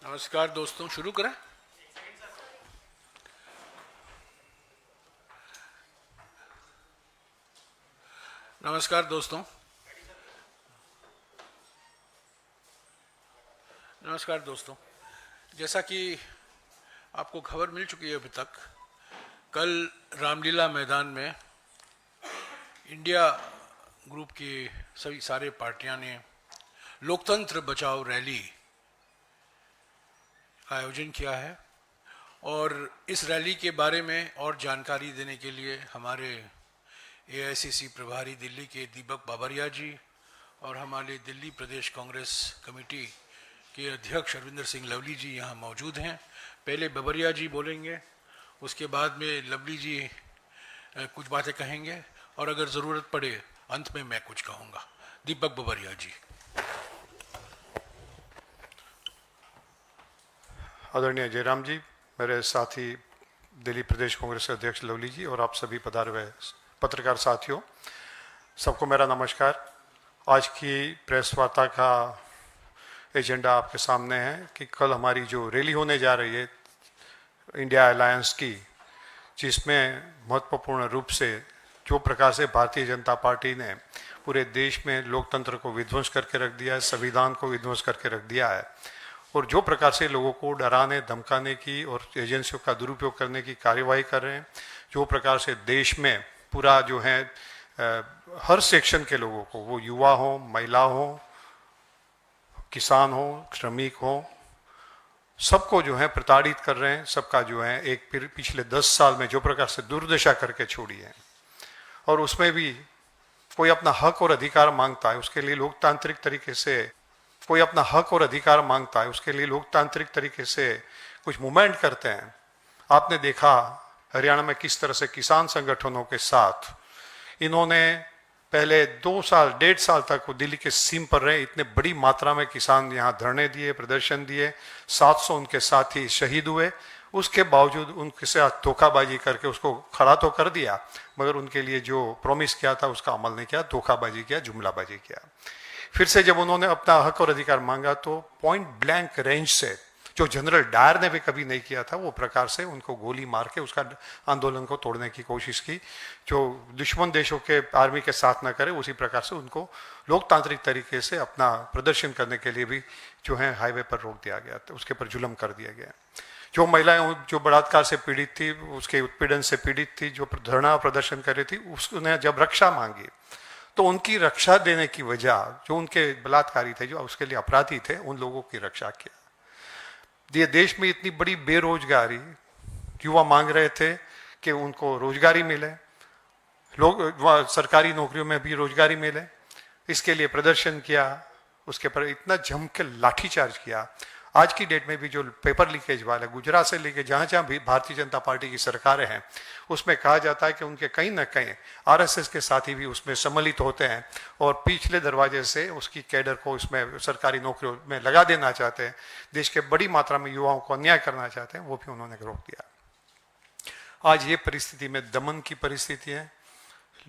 नमस्कार दोस्तों, शुरू करें। नमस्कार दोस्तों। नमस्कार दोस्तों। जैसा कि आपको खबर मिल चुकी है अभी तक, कल रामलीला मैदान में इंडिया ग्रुप की सभी सारे पार्टियां ने लोकतंत्र बचाओ रैली का आयोजन किया है। और इस रैली के बारे में और जानकारी देने के लिए हमारे एआईसीसी प्रभारी दिल्ली के दीपक बाबरिया जी और हमारे दिल्ली प्रदेश कांग्रेस कमेटी के अध्यक्ष अरविंदर सिंह लवली जी यहाँ मौजूद हैं। पहले बाबरिया जी बोलेंगे, उसके बाद में लवली जी कुछ बातें कहेंगे और अगर ज़रूरत पड़े अंत में मैं कुछ कहूँगा। दीपक बाबरिया जी। आदरणीय जयराम जी, मेरे साथी दिल्ली प्रदेश कांग्रेस के अध्यक्ष लवली जी और आप सभी पधारे हुए पत्रकार साथियों, सबको मेरा नमस्कार। आज की प्रेस वार्ता का एजेंडा आपके सामने है कि कल हमारी जो रैली होने जा रही है इंडिया अलायंस की, जिसमें महत्वपूर्ण रूप से जो प्रकार से भारतीय जनता पार्टी ने पूरे देश में लोकतंत्र को विध्वंस करके रख दिया है, संविधान को विध्वंस करके रख दिया है, और जो प्रकार से लोगों को डराने धमकाने की और एजेंसियों का दुरुपयोग करने की कार्यवाही कर रहे हैं, जो प्रकार से देश में पूरा जो है हर सेक्शन के लोगों को, वो युवा हो, महिला हो, किसान हो, श्रमिक हो, सबको जो है प्रताड़ित कर रहे हैं। सबका जो है एक पिछले 10 साल में जो प्रकार से दुर्दशा करके छोड़ी है, और उसमें भी कोई अपना हक और अधिकार मांगता है, उसके लिए लोकतांत्रिक तरीके से कोई अपना हक और अधिकार मांगता है, उसके लिए लोकतांत्रिक तरीके से कुछ मूवमेंट करते हैं। आपने देखा हरियाणा में किस तरह से किसान संगठनों के साथ इन्होंने पहले 2 साल 1.5 साल तक वो दिल्ली के सीम पर रहे, इतने बड़ी मात्रा में किसान यहाँ धरने दिए, प्रदर्शन दिए, 700 उनके साथी शहीद हुए। उसके बावजूद उनके साथ धोखाबाजी करके उसको खड़ा तो कर दिया, मगर उनके लिए जो प्रॉमिस किया था उसका अमल नहीं किया, धोखाबाजी किया, जुमलाबाजी किया। फिर से जब उन्होंने अपना हक और अधिकार मांगा तो पॉइंट ब्लैंक रेंज से, जो जनरल डायर ने भी कभी नहीं किया था, वो प्रकार से उनको गोली मार के उसका आंदोलन को तोड़ने की कोशिश की। जो दुश्मन देशों के आर्मी के साथ न करे, उसी प्रकार से उनको लोकतांत्रिक तरीके से अपना प्रदर्शन करने के लिए भी जो है हाईवे पर रोक दिया गया, तो उसके पर जुल्म कर दिया गया। जो महिलाएं जो बलात्कार से पीड़ित थी, उसके उत्पीड़न से पीड़ित थी, जो धरना प्रदर्शन कर रही थी, उसने जब रक्षा मांगी तो उनकी रक्षा देने की वजह, जो उनके बलात्कारी थे, जो उसके लिए अपराधी थे, उन लोगों की रक्षा किया। ये देश में इतनी बड़ी बेरोजगारी, युवा मांग रहे थे कि उनको रोजगारी मिले, लोग सरकारी नौकरियों में भी रोजगारी मिले, इसके लिए प्रदर्शन किया, उसके पर इतना जम के लाठीचार्ज किया। आज की डेट में भी जो पेपर लीकेज वाले गुजरात से लेके जहां जहां भी भारतीय जनता पार्टी की सरकारें हैं, उसमें कहा जाता है कि उनके कहीं ना कहीं आरएसएस के साथी भी उसमें सम्मिलित होते हैं और पिछले दरवाजे से उसकी कैडर को उसमें सरकारी नौकरियों में लगा देना चाहते हैं, देश के बड़ी मात्रा में युवाओं को अन्याय करना चाहते हैं, वो भी उन्होंने रोक दिया। आज ये परिस्थिति में दमन की परिस्थिति है,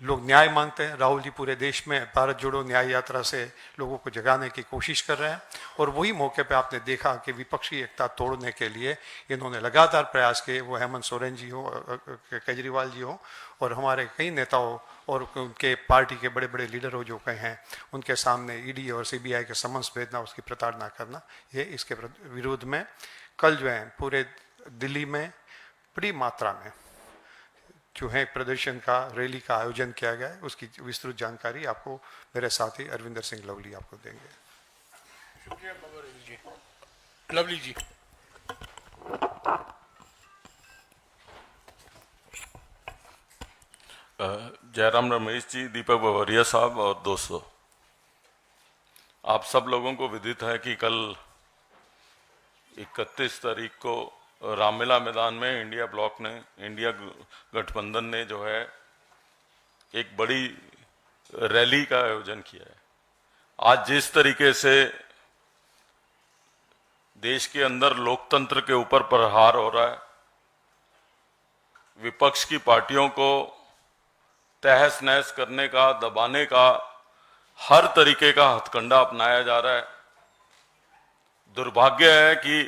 लोग न्याय मांगते हैं। राहुल जी पूरे देश में भारत जोड़ो न्याय यात्रा से लोगों को जगाने की कोशिश कर रहे हैं, और वही मौके पे आपने देखा कि विपक्षी एकता तोड़ने के लिए इन्होंने लगातार प्रयास किए। वो हेमंत सोरेन जी हो, केजरीवाल जी हो, और हमारे कई नेताओं और उनके पार्टी के बड़े बड़े लीडर हो जो कहे हैं, उनके सामने ईडी और सीबीआई के समन्स भेजना, उसकी प्रताड़ना करना, ये इसके विरोध में कल जो है पूरे दिल्ली में बड़ी मात्रा में जो है प्रदर्शन का, रैली का आयोजन किया गया है। उसकी विस्तृत जानकारी आपको मेरे साथी अरविंदर सिंह लवली आपको देंगे। शुक्रिया बाबरिया जी। लवली जी। जयराम रमेश जी, दीपक बाबरिया साहब और दोस्तों, आप सब लोगों को विदित है कि कल 31 तारीख को रामलीला मैदान में इंडिया ब्लॉक ने, इंडिया गठबंधन ने जो है एक बड़ी रैली का आयोजन किया है। आज जिस तरीके से देश के अंदर लोकतंत्र के ऊपर प्रहार हो रहा है, विपक्ष की पार्टियों को तहस नहस करने का, दबाने का हर तरीके का हथकंडा अपनाया जा रहा है। दुर्भाग्य है कि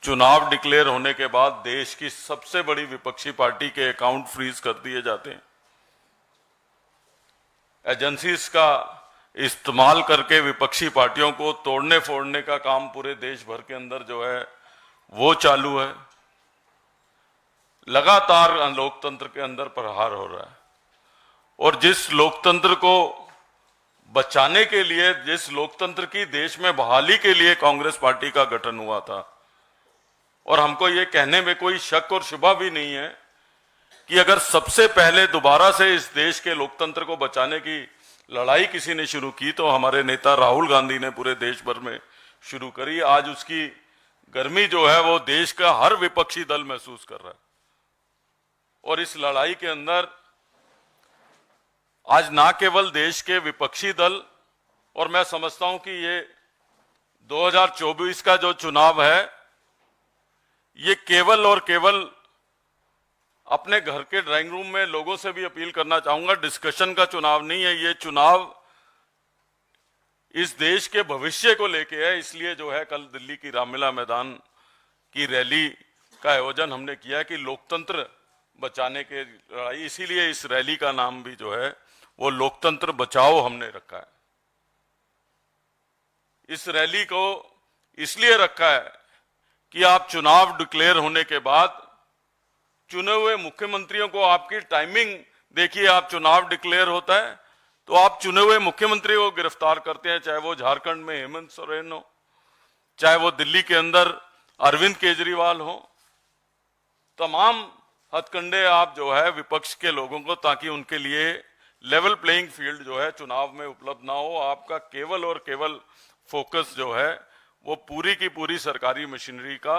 चुनाव डिक्लेयर होने के बाद देश की सबसे बड़ी विपक्षी पार्टी के अकाउंट फ्रीज कर दिए जाते हैं। एजेंसीज का इस्तेमाल करके विपक्षी पार्टियों को तोड़ने फोड़ने का काम पूरे देश भर के अंदर जो है वो चालू है। लगातार लोकतंत्र के अंदर प्रहार हो रहा है और जिस लोकतंत्र को बचाने के लिए, जिस लोकतंत्र की देश में बहाली के लिए कांग्रेस पार्टी का गठन हुआ था, और हमको ये कहने में कोई शक और शुबा भी नहीं है कि अगर सबसे पहले दोबारा से इस देश के लोकतंत्र को बचाने की लड़ाई किसी ने शुरू की तो हमारे नेता राहुल गांधी ने पूरे देश भर में शुरू करी। आज उसकी गर्मी जो है वो देश का हर विपक्षी दल महसूस कर रहा है और इस लड़ाई के अंदर आज ना केवल देश के विपक्षी दल, और मैं समझता हूं कि ये 2024 का जो चुनाव है ये केवल और केवल अपने घर के ड्राइंग रूम में लोगों से भी अपील करना चाहूंगा, डिस्कशन का चुनाव नहीं है, ये चुनाव इस देश के भविष्य को लेके है। इसलिए जो है कल दिल्ली की रामलीला मैदान की रैली का आयोजन हमने किया कि लोकतंत्र बचाने के लड़ाई, इसीलिए इस रैली का नाम भी जो है वो लोकतंत्र बचाओ हमने रखा है। इस रैली को इसलिए रखा है कि आप चुनाव डिक्लेयर होने के बाद चुने हुए मुख्यमंत्रियों को, आपकी टाइमिंग देखिए, आप चुनाव डिक्लेयर होता है तो आप चुने हुए मुख्यमंत्री को गिरफ्तार करते हैं, चाहे वो झारखंड में हेमंत सोरेन हो, चाहे वो दिल्ली के अंदर अरविंद केजरीवाल हो, तमाम हथकंडे आप जो है विपक्ष के लोगों को, ताकि उनके लिए लेवल प्लेइंग फील्ड जो है चुनाव में उपलब्ध ना हो। आपका केवल और केवल फोकस जो है वो पूरी की पूरी सरकारी मशीनरी का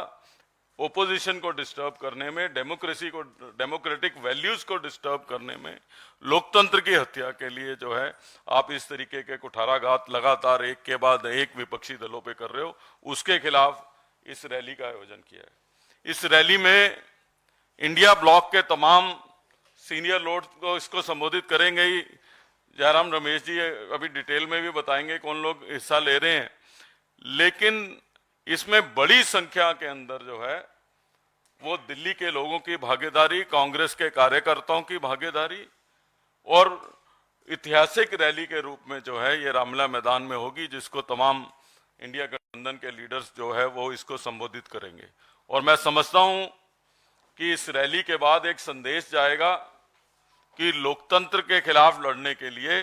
ओपोजिशन को डिस्टर्ब करने में, डेमोक्रेसी को, डेमोक्रेटिक वैल्यूज को डिस्टर्ब करने में, लोकतंत्र की हत्या के लिए जो है आप इस तरीके के कुठाराघात लगातार एक के बाद एक विपक्षी दलों पे कर रहे हो, उसके खिलाफ इस रैली का आयोजन किया है। इस रैली में इंडिया ब्लॉक के तमाम सीनियर लोग को इसको संबोधित करेंगे ही। जयराम रमेश जी अभी डिटेल में भी बताएंगे कौन लोग हिस्सा ले रहे हैं, लेकिन इसमें बड़ी संख्या के अंदर जो है वो दिल्ली के लोगों की भागीदारी, कांग्रेस के कार्यकर्ताओं की भागीदारी और ऐतिहासिक रैली के रूप में जो है ये रामलीला मैदान में होगी, जिसको तमाम इंडिया गठबंधन के लीडर्स जो है वो इसको संबोधित करेंगे। और मैं समझता हूं कि इस रैली के बाद एक संदेश जाएगा कि लोकतंत्र के खिलाफ लड़ने के लिए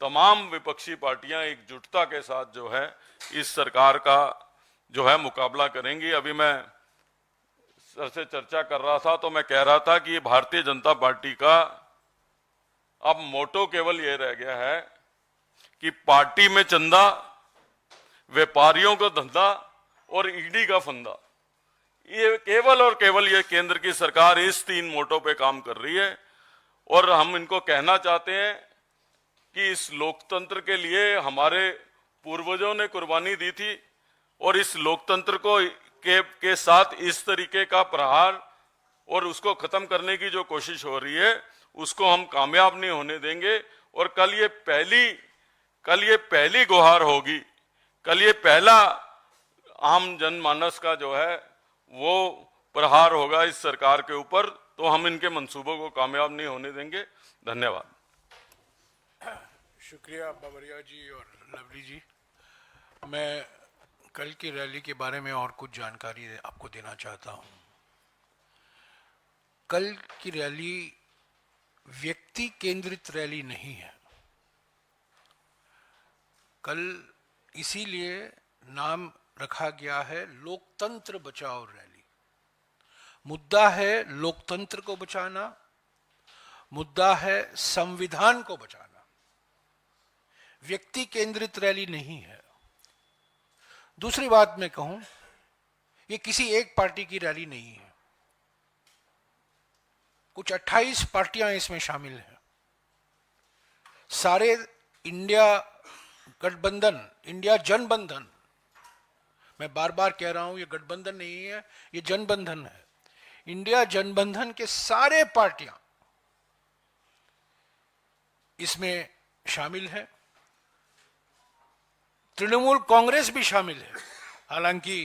तमाम विपक्षी पार्टियां एकजुटता के साथ जो है इस सरकार का जो है मुकाबला करेंगी। अभी मैं सर से चर्चा कर रहा था तो मैं कह रहा था कि भारतीय जनता पार्टी का अब मोटो केवल ये रह गया है कि पार्टी में चंदा, व्यापारियों को धंधा और ईडी का फंदा, ये केवल और केवल ये केंद्र की सरकार इस 3 मोटो पे काम कर रही है। और हम इनको कहना चाहते हैं कि इस लोकतंत्र के लिए हमारे पूर्वजों ने कुर्बानी दी थी और इस लोकतंत्र को के साथ इस तरीके का प्रहार और उसको खत्म करने की जो कोशिश हो रही है उसको हम कामयाब नहीं होने देंगे। और कल ये पहली गुहार होगी, कल ये पहला आम जनमानस का जो है वो प्रहार होगा इस सरकार के ऊपर, तो हम इनके मंसूबों को कामयाब नहीं होने देंगे। धन्यवाद। शुक्रिया बाबरिया जी और लवली जी। मैं कल की रैली के बारे में और कुछ जानकारी आपको देना चाहता हूं। कल की रैली व्यक्ति केंद्रित रैली नहीं है। कल इसीलिए नाम रखा गया है लोकतंत्र बचाओ रैली। मुद्दा है लोकतंत्र को बचाना, मुद्दा है संविधान को बचाना, व्यक्ति केंद्रित रैली नहीं है। दूसरी बात मैं कहूं, ये किसी एक पार्टी की रैली नहीं है। कुछ 28 पार्टियां इसमें शामिल हैं। सारे इंडिया गठबंधन, इंडिया जनबंधन, मैं बार बार कह रहा हूं ये गठबंधन नहीं है, ये जनबंधन है। इंडिया जनबंधन के सारे पार्टियां इसमें शामिल है। तृणमूल कांग्रेस भी शामिल है। हालांकि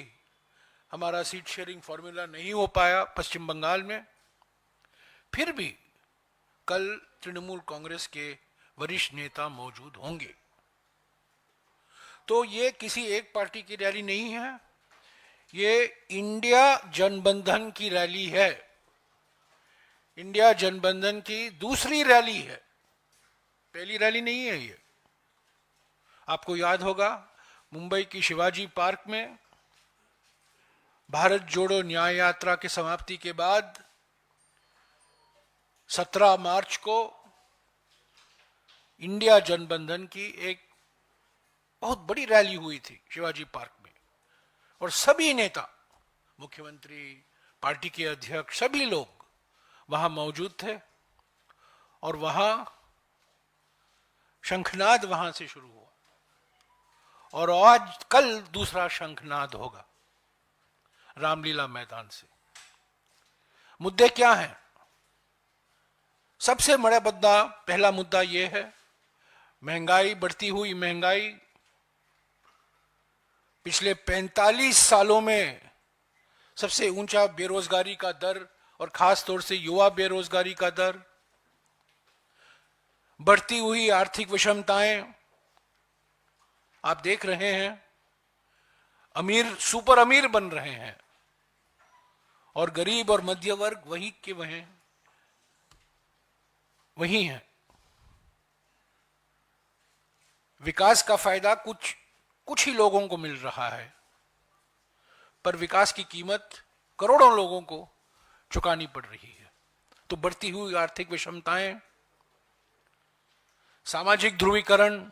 हमारा सीट शेयरिंग फॉर्मूला नहीं हो पाया पश्चिम बंगाल में, फिर भी कल तृणमूल कांग्रेस के वरिष्ठ नेता मौजूद होंगे। तो ये किसी एक पार्टी की रैली नहीं है, ये इंडिया जनबंधन की रैली है। इंडिया जनबंधन की दूसरी रैली है, पहली रैली नहीं है ये। आपको याद होगा मुंबई की शिवाजी पार्क में भारत जोड़ो न्याय यात्रा की समाप्ति के बाद 17 मार्च को इंडिया जनबंधन की एक बहुत बड़ी रैली हुई थी शिवाजी पार्क में, और सभी नेता, मुख्यमंत्री, पार्टी के अध्यक्ष, सभी लोग वहां मौजूद थे। और वहां शंखनाद वहां से शुरू हुआ, और आज कल दूसरा शंखनाद होगा रामलीला मैदान से। मुद्दे क्या हैं? सबसे बड़ा मुद्दा, पहला मुद्दा यह है महंगाई, बढ़ती हुई महंगाई। पिछले 45 सालों में सबसे ऊंचा बेरोजगारी का दर, और खास तौर से युवा बेरोजगारी का दर, बढ़ती हुई आर्थिक विषमताएं आप देख रहे हैं। अमीर सुपर अमीर बन रहे हैं और गरीब और मध्य वर्ग वही के वही हैं। विकास का फायदा कुछ ही लोगों को मिल रहा है, पर विकास की कीमत करोड़ों लोगों को चुकानी पड़ रही है। तो बढ़ती हुई आर्थिक विषमताएं, सामाजिक ध्रुवीकरण,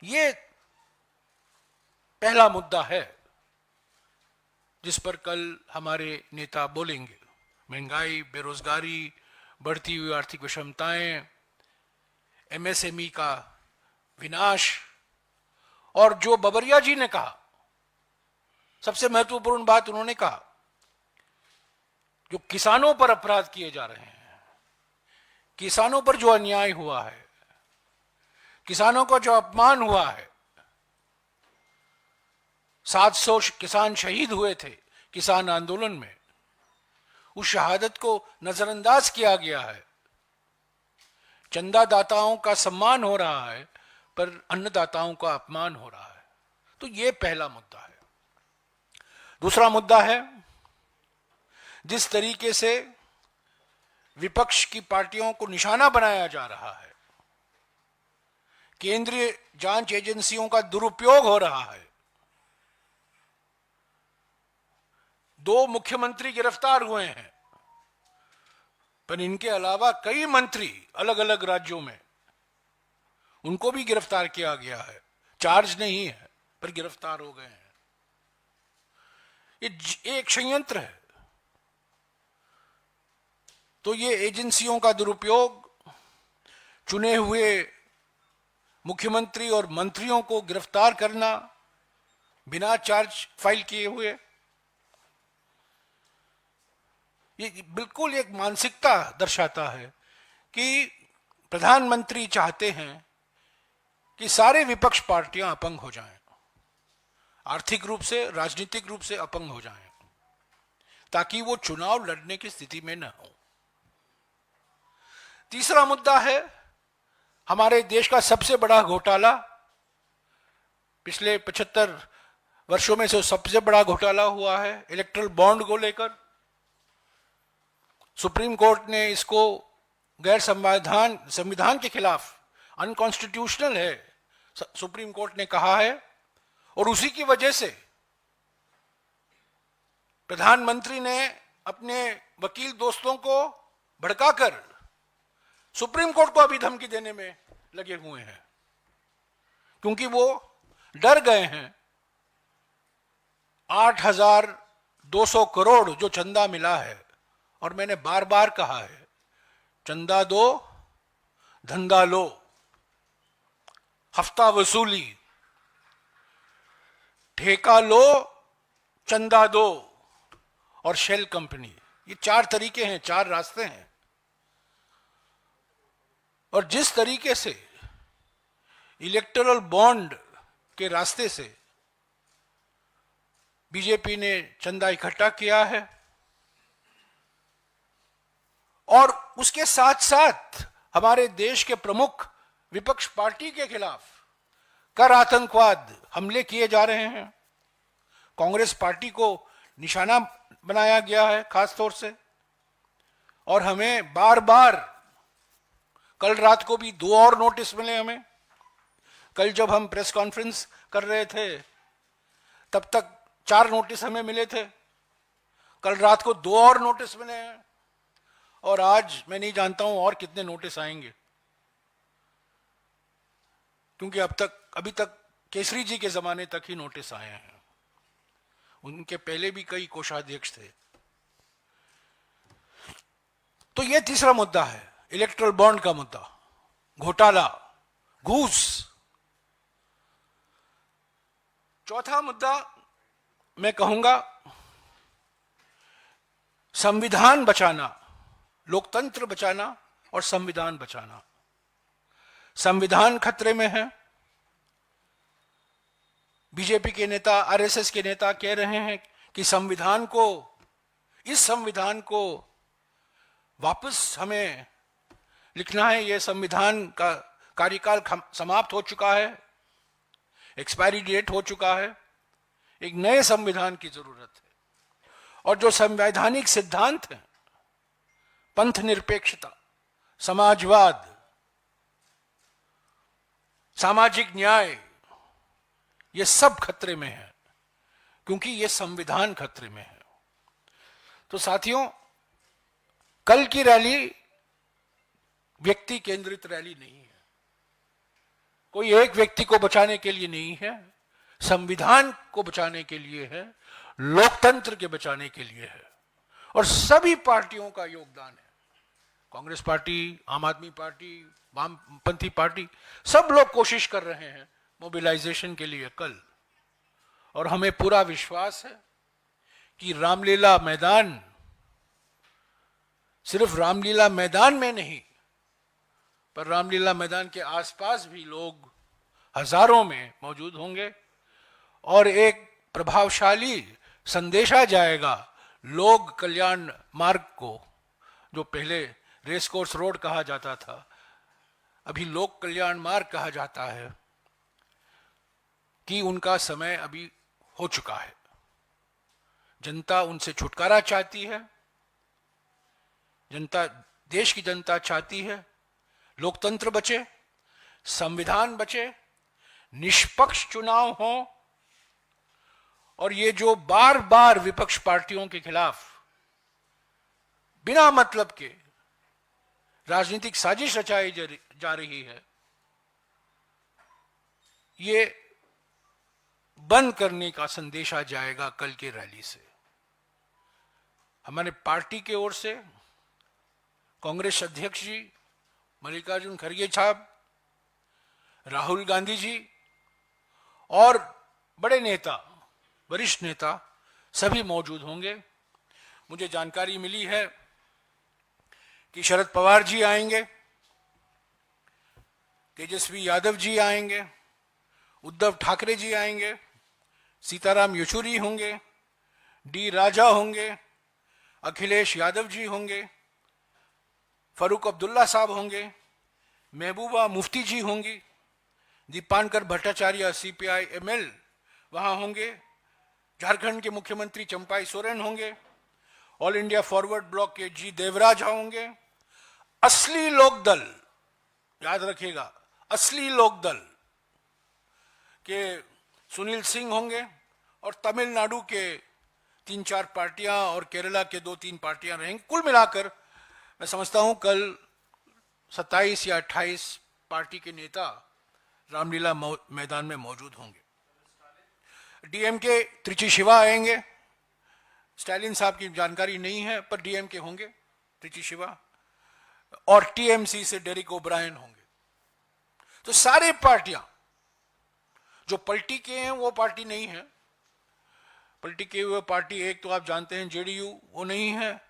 ये पहला मुद्दा है जिस पर कल हमारे नेता बोलेंगे। महंगाई, बेरोजगारी, बढ़ती हुई आर्थिक विषमताएं, एमएसएमई का विनाश, और जो बाबरिया जी ने कहा, सबसे महत्वपूर्ण बात उन्होंने कहा, जो किसानों पर अपराध किए जा रहे हैं, किसानों पर जो अन्याय हुआ है, किसानों को जो अपमान हुआ है, 700 किसान शहीद हुए थे किसान आंदोलन में, उस शहादत को नजरअंदाज किया गया है। चंदादाताओं का सम्मान हो रहा है, पर अन्नदाताओं का अपमान हो रहा है। तो यह पहला मुद्दा है। दूसरा मुद्दा है जिस तरीके से विपक्ष की पार्टियों को निशाना बनाया जा रहा है, केंद्रीय जांच एजेंसियों का दुरुपयोग हो रहा है। 2 मुख्यमंत्री गिरफ्तार हुए हैं, पर इनके अलावा कई मंत्री अलग अलग राज्यों में, उनको भी गिरफ्तार किया गया है। चार्ज नहीं है, पर गिरफ्तार हो गए हैं। ये एक षड्यंत्र है। तो ये एजेंसियों का दुरुपयोग, चुने हुए मुख्यमंत्री और मंत्रियों को गिरफ्तार करना बिना चार्ज फाइल किए हुए, ये बिल्कुल एक मानसिकता दर्शाता है कि प्रधानमंत्री चाहते हैं कि सारे विपक्ष पार्टियां अपंग हो जाएं, आर्थिक रूप से, राजनीतिक रूप से अपंग हो जाएं, ताकि वो चुनाव लड़ने की स्थिति में न हो। तीसरा मुद्दा है हमारे देश का सबसे बड़ा घोटाला, पिछले 75 वर्षों में से सबसे बड़ा घोटाला हुआ है इलेक्ट्रल बॉन्ड को लेकर। सुप्रीम कोर्ट ने इसको गैर संविधान के खिलाफ, अनकॉन्स्टिट्यूशनल है, सुप्रीम कोर्ट ने कहा है। और उसी की वजह से प्रधानमंत्री ने अपने वकील दोस्तों को भड़काकर सुप्रीम कोर्ट को अभी धमकी देने में लगे हुए हैं, क्योंकि वो डर गए हैं 8,200 करोड़ जो चंदा मिला है। और मैंने बार बार कहा है, चंदा दो, धंधा लो, हफ्ता वसूली, ठेका लो, चंदा दो और शेल कंपनी, ये 4 तरीके हैं, 4 रास्ते हैं। और जिस तरीके से इलेक्टोरल बॉन्ड के रास्ते से बीजेपी ने चंदा इकट्ठा किया है और उसके साथ साथ हमारे देश के प्रमुख विपक्ष पार्टी के खिलाफ कर आतंकवाद हमले किए जा रहे हैं। कांग्रेस पार्टी को निशाना बनाया गया है खास तौर से, और हमें बार बार, कल रात को भी 2 और नोटिस मिले हमें। कल जब हम प्रेस कॉन्फ्रेंस कर रहे थे तब तक 4 नोटिस हमें मिले थे, कल रात को 2 और नोटिस मिले हैं, और आज मैं नहीं जानता हूं और कितने नोटिस आएंगे, क्योंकि अभी तक केसरी जी के जमाने तक ही नोटिस आए हैं। उनके पहले भी कई कोषाध्यक्ष थे। तो यह तीसरा मुद्दा है, इलेक्ट्रल बॉन्ड का मुद्दा, घोटाला, घूस। चौथा मुद्दा मैं कहूंगा संविधान बचाना, लोकतंत्र बचाना और संविधान बचाना। संविधान खतरे में है। बीजेपी के नेता, आरएसएस के नेता कह रहे हैं कि इस संविधान को वापस हमें लिखना है। यह संविधान का कार्यकाल समाप्त हो चुका है, एक्सपायरी डेट हो चुका है, एक नए संविधान की जरूरत है। और जो संवैधानिक सिद्धांत हैं, पंथ निरपेक्षता, समाजवाद, सामाजिक न्याय, ये सब खतरे में है, क्योंकि ये संविधान खतरे में है। तो साथियों, कल की रैली व्यक्ति केंद्रित रैली नहीं है, कोई एक व्यक्ति को बचाने के लिए नहीं है, संविधान को बचाने के लिए है, लोकतंत्र के बचाने के लिए है। और सभी पार्टियों का योगदान है, कांग्रेस पार्टी, आम आदमी पार्टी, वामपंथी पार्टी, सब लोग कोशिश कर रहे हैं मोबिलाइजेशन के लिए कल। और हमें पूरा विश्वास है कि रामलीला मैदान, सिर्फ रामलीला मैदान में नहीं, पर रामलीला मैदान के आसपास भी लोग हजारों में मौजूद होंगे और एक प्रभावशाली संदेशा जाएगा लोक कल्याण मार्ग को, जो पहले रेस कोर्स रोड कहा जाता था, अभी लोक कल्याण मार्ग कहा जाता है, कि उनका समय अभी हो चुका है। जनता उनसे छुटकारा चाहती है, जनता, देश की जनता चाहती है लोकतंत्र बचे, संविधान बचे, निष्पक्ष चुनाव हो, और ये जो बार बार विपक्ष पार्टियों के खिलाफ बिना मतलब के राजनीतिक साजिश रचाई जा रही है, ये बंद करने का संदेशा जाएगा कल की रैली से। हमारे पार्टी की ओर से कांग्रेस अध्यक्ष जी मल्लिकार्जुन खड़गे साहब, राहुल गांधी जी और बड़े नेता, वरिष्ठ नेता सभी मौजूद होंगे। मुझे जानकारी मिली है कि शरद पवार जी आएंगे, तेजस्वी यादव जी आएंगे, उद्धव ठाकरे जी आएंगे, सीताराम येचुरी होंगे, डी राजा होंगे, अखिलेश यादव जी होंगे, फारूक अब्दुल्ला साहब होंगे, महबूबा मुफ्ती जी होंगी, दीपांकर भट्टाचार्य सीपीआई एमएल वहां होंगे, झारखंड के मुख्यमंत्री चंपाई सोरेन होंगे, ऑल इंडिया फॉरवर्ड ब्लॉक के जी देवराज होंगे, असली लोकदल, याद रखिएगा, असली लोकदल के सुनील सिंह होंगे, और तमिलनाडु के 3-4 पार्टियां और केरला के 2-3 पार्टियां रहेंगी। कुल मिलाकर मैं समझता हूं कल 27 या 28 पार्टी के नेता रामलीला मैदान में मौजूद होंगे। डीएमके त्रिची शिवा आएंगे, स्टालिन साहब की जानकारी नहीं है, पर डीएमके होंगे त्रिची शिवा, और टीएमसी से डेरिक ओब्रायन होंगे। तो सारे पार्टियां जो पलटी के हैं वो पार्टी नहीं है, पलटी के हुए पार्टी एक तो आप जानते हैं जेडीयू, वो नहीं है।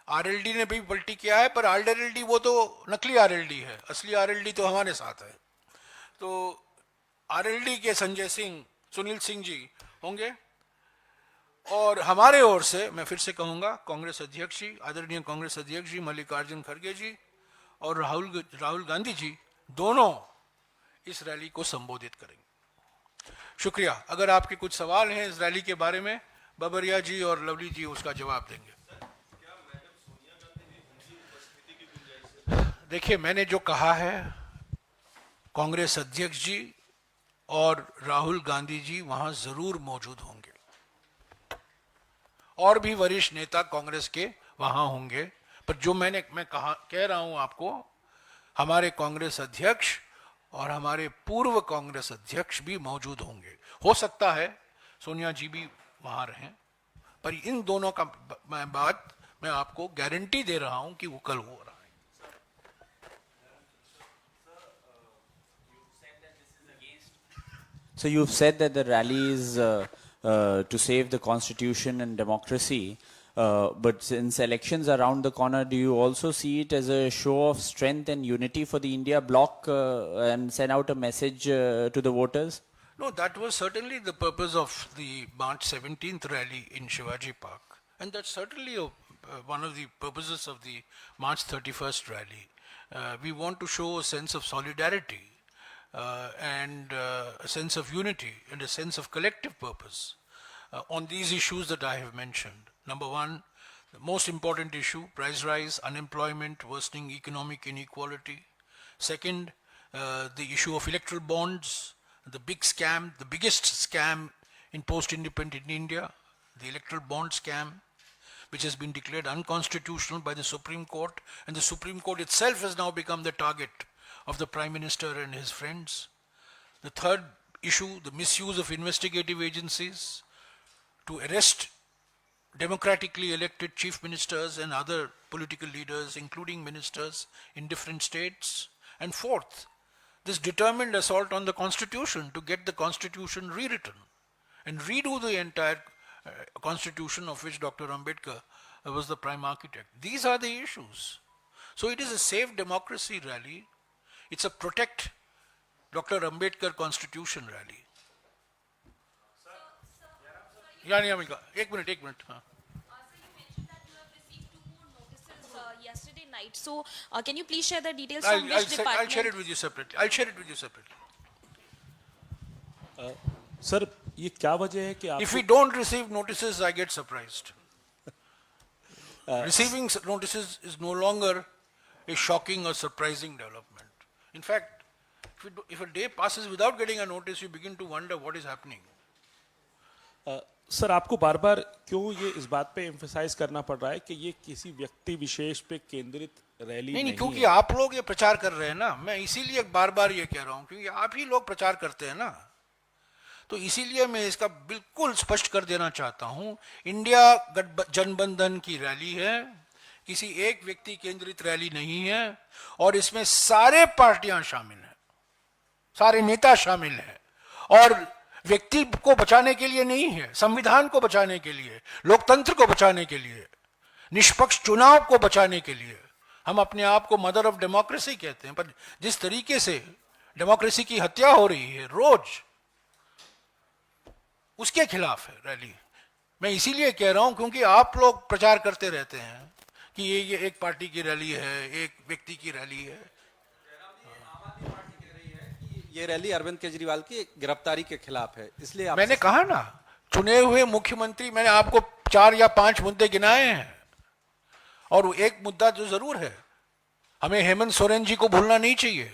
आरएलडी ने भी पलटी किया है, पर आरएलडी वो तो नकली आरएलडी है, असली आरएलडी तो हमारे साथ है। तो आरएलडी के संजय सिंह, सुनील सिंह जी होंगे, और हमारे ओर से मैं फिर से कहूंगा, कांग्रेस अध्यक्ष जी, आदरणीय कांग्रेस अध्यक्ष जी मल्लिकार्जुन खड़गे जी और राहुल गांधी जी दोनों इस रैली को संबोधित करेंगे। शुक्रिया। अगर आपके कुछ सवाल हैं इस रैली के बारे में, बाबरिया जी और लवली जी उसका जवाब देंगे। देखिए, मैंने जो कहा है, कांग्रेस अध्यक्ष जी और राहुल गांधी जी वहां जरूर मौजूद होंगे और भी वरिष्ठ नेता कांग्रेस के वहां होंगे। पर जो मैं कह रहा हूं आपको, हमारे कांग्रेस अध्यक्ष और हमारे पूर्व कांग्रेस अध्यक्ष भी मौजूद होंगे। हो सकता है सोनिया जी भी वहां रहें, पर इन दोनों का बात मैं आपको गारंटी दे रहा हूं कि वो कल हो रहा है। So you've said that the rally is to save the constitution and democracy, but since elections are around the corner, do you also see it as a show of strength and unity for the India bloc and send out a message to the voters? No, that was certainly the purpose of the March 17th rally in Shivaji Park. And that's certainly one of the purposes of the March 31st rally. We want to show a sense of solidarity and a sense of unity and a sense of collective purpose on these issues that I have mentioned. Number one, the most important issue, price rise, unemployment, worsening economic inequality. Second, the issue of electoral bonds, the big scam, the biggest scam in post-independent India, the electoral bond scam, which has been declared unconstitutional by the Supreme Court, and the Supreme Court itself has now become the target of the Prime Minister and his friends. The third issue, the misuse of investigative agencies to arrest democratically elected chief ministers and other political leaders, including ministers in different states. And fourth, this determined assault on the Constitution to get the Constitution rewritten and redo the entire Constitution of which Dr. Ambedkar was the prime architect. These are the issues. So it is a Save Democracy rally. It's a Protect Dr. Ambedkar Constitution rally. एक minute हाँ. Yesterday night. So, can you please share the details I'll, from I'll, which department? I'll share it with you separately. Sir, ये क्या वजह है कि आप If we don't receive notices, I get surprised. Receiving notices is no longer a shocking or surprising development. In fact, if a day passes without getting a notice, you begin to wonder what is happening. Sir, आपको बार बार क्यों ये इस बात पे emphasise करना पड़ रहा है कि ये किसी व्यक्ति विशेष पे केंद्रित रैली नहीं क्योंकि है? आप लोग ये प्रचार कर रहे हैं ना, मैं इसीलिए बार बार ये कह रहा हूं, क्योंकि आप ही लोग प्रचार करते हैं ना, तो इसीलिए मैं इसका बिल्कुल स्पष्ट कर देना चाहता हूं, इंडिया जनबंधन की रैली है, किसी एक व्यक्ति केंद्रित रैली नहीं है, और इसमें सारे पार्टियां शामिल हैं, सारे नेता शामिल हैं, और व्यक्ति को बचाने के लिए नहीं है, संविधान को बचाने के लिए, लोकतंत्र को बचाने के लिए, निष्पक्ष चुनाव को बचाने के लिए। हम अपने आप को मदर ऑफ डेमोक्रेसी कहते हैं, पर जिस तरीके से डेमोक्रेसी की हत्या हो रही है रोज, उसके खिलाफ है रैली। मैं इसीलिए कह रहा हूं क्योंकि आप लोग प्रचार करते रहते हैं कि ये एक पार्टी की रैली है, एक व्यक्ति की रैली है। ये रैली अरविंद केजरीवाल की गिरफ्तारी के खिलाफ है, इसलिए मैंने कहा ना, चुने हुए मुख्यमंत्री, मैंने आपको 4 या 5 मुद्दे गिनाए हैं, और एक मुद्दा जो जरूर है, हमें हेमंत सोरेन जी को भूलना नहीं चाहिए।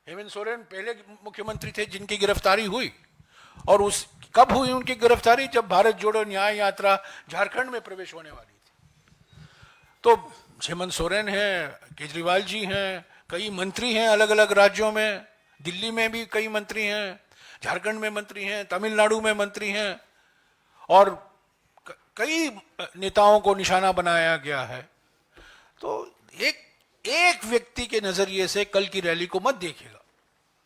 हेमंत सोरेन पहले मुख्यमंत्री थे जिनकी गिरफ्तारी हुई, और उस कब हुई उनकी गिरफ्तारी? जब भारत जोड़ो न्याय यात्रा झारखंड में प्रवेश होने वाली थी। तो हेमंत सोरेन हैं, केजरीवाल जी हैं, कई मंत्री हैं अलग अलग राज्यों में, दिल्ली में भी कई मंत्री हैं, झारखंड में मंत्री हैं, तमिलनाडु में मंत्री हैं, और कई नेताओं को निशाना बनाया गया है। तो एक व्यक्ति के नजरिए से कल की रैली को मत देखिएगा,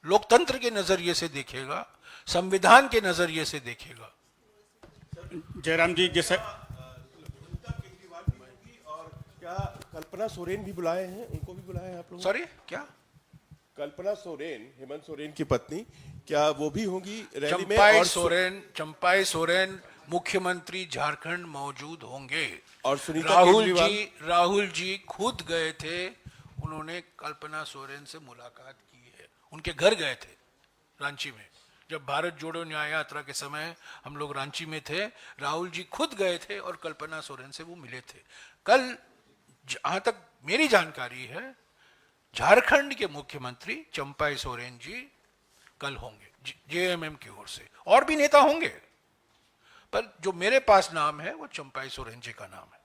लोकतंत्र के नजरिए से देखिएगा, संविधान के नजरिए से देखिएगा। जयराम जी, जैसे और क्या कल्पना सोरेन भी बुलाए हैं, उनको भी बुलाए हैं आप लोग? सॉरी, क्या? कल्पना सोरेन, हेमंत सोरेन की पत्नी, क्या वो भी होंगी रैली में? चंपाई सोरेन मुख्यमंत्री झारखंड मौजूद होंगे। और सुनीता केजरीवाल? राहुल जी खुद गए थे, उन्होंने कल्पना सोरेन से मुलाकात की है, उनके घर गए थे रांची में। जब भारत जोड़ो न्याय यात्रा के समय हम लोग रांची में थे, राहुल जी खुद गए थे और कल्पना सोरेन से वो मिले थे। कल जहां तक मेरी जानकारी है, झारखंड के मुख्यमंत्री चंपाई सोरेन जी कल होंगे जेएमएम की ओर से, और भी नेता होंगे, पर जो मेरे पास नाम है वो चंपाई सोरेन जी का नाम है।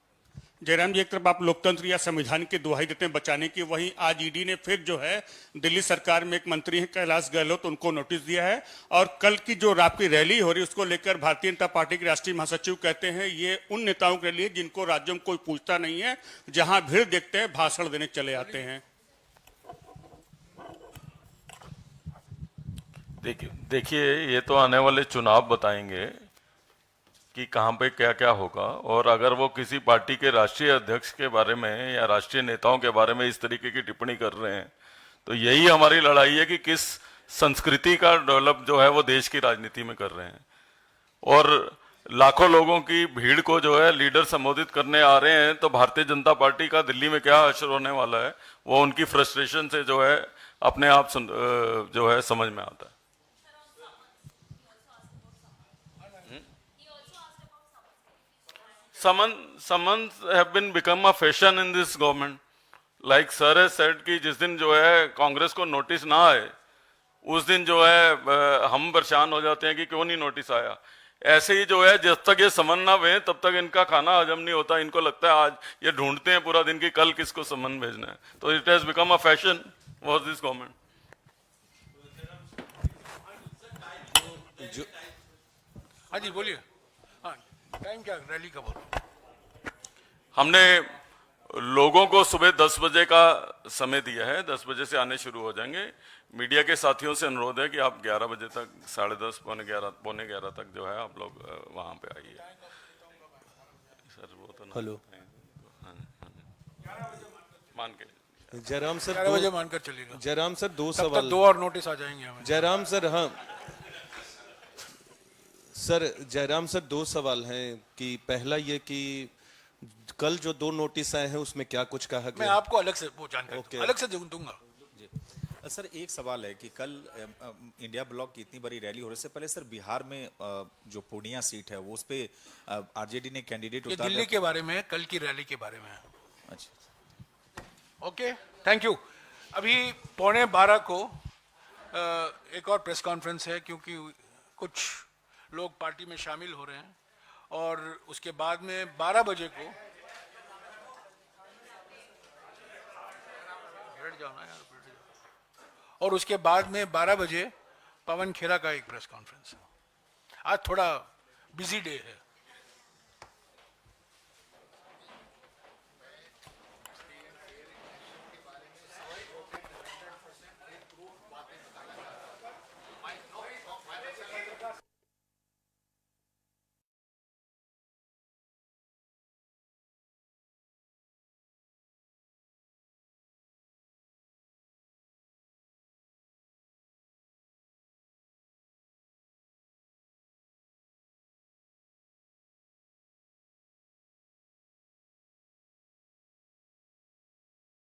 जयराम जी, एक तरफ आप लोकतंत्र या संविधान की दुहाई देते हैं बचाने की, वहीं आज ईडी ने फिर जो है दिल्ली सरकार में एक मंत्री हैं कैलाश गहलोत, उनको नोटिस दिया है। और कल की जो आपकी रैली हो रही है उसको लेकर भारतीय जनता पार्टी के राष्ट्रीय महासचिव कहते हैं ये उन नेताओं के लिए जिनको राज्यों में कोई पूछता नहीं है, जहां भीड़ देखते हैं भाषण देने चले आते हैं। देखिए, ये तो आने वाले चुनाव बताएंगे कि कहाँ पे क्या क्या होगा। और अगर वो किसी पार्टी के राष्ट्रीय अध्यक्ष के बारे में या राष्ट्रीय नेताओं के बारे में इस तरीके की टिप्पणी कर रहे हैं, तो यही हमारी लड़ाई है कि किस संस्कृति का डेवलप जो है वो देश की राजनीति में कर रहे हैं। और लाखों लोगों की भीड़ को जो है लीडर संबोधित करने आ रहे हैं, तो भारतीय जनता पार्टी का दिल्ली में क्या असर होने वाला है वो उनकी फ्रस्ट्रेशन से जो है अपने आप जो है समझ में आता है। Summons have been become a fashion in this government. Like sir has said कि जिस दिन जो है कांग्रेस को नोटिस ना आए, उस दिन जो है हम परेशान हो जाते हैं कि क्यों नहीं नोटिस आया। ऐसे ही जो है जब तक ये समन ना भें तब तक इनका खाना हजम नहीं होता। इनको लगता है आज ये ढूंढते हैं पूरा दिन कि कल किसको समन भेजना है। तो it has become a fashion for this government. हाँ जी बोलिए। हाँ, टाइम क्या रैली का बोलो। हमने लोगों को सुबह 10 बजे का समय दिया है, 10 बजे से आने शुरू हो जाएंगे। मीडिया के साथियों से अनुरोध है कि आप 11 बजे तक, 10:30, पौने 11 तक जो है आप लोग वहां पे आइए। सर वो तो हेलो, मान के जयराम सर 11 बजे मानकर चलिएगा। जयराम सर दो तब तक सवाल। 2 और नोटिस आ जाएंगे हमें। जयराम सर, हाँ सर, जयराम सर 2 सवाल हैं कि पहला ये कि कल जो 2 नोटिस आए हैं उसमें क्या कुछ कहा मैं गया? आपको अलग से वो जानकारी ओके। अलग से दूंगा। सर एक सवाल है कि कल इंडिया ब्लॉक की इतनी बड़ी रैली हो रही है, इससे पहले सर बिहार में जो पूर्णिया सीट है वो उस पे आरजेडी ने कैंडिडेट ये उतारा। दिल्ली के बारे में, कल की रैली के बारे में है। अच्छा, ओके, थैंक यू। अभी 11:15 को एक और प्रेस कॉन्फ्रेंस है, क्योंकि कुछ लोग पार्टी में शामिल हो रहे हैं, और उसके बाद में 12 बजे को और उसके बाद में 12 बजे पवन खेरा का एक प्रेस कॉन्फ्रेंस है। आज थोड़ा बिजी डे है।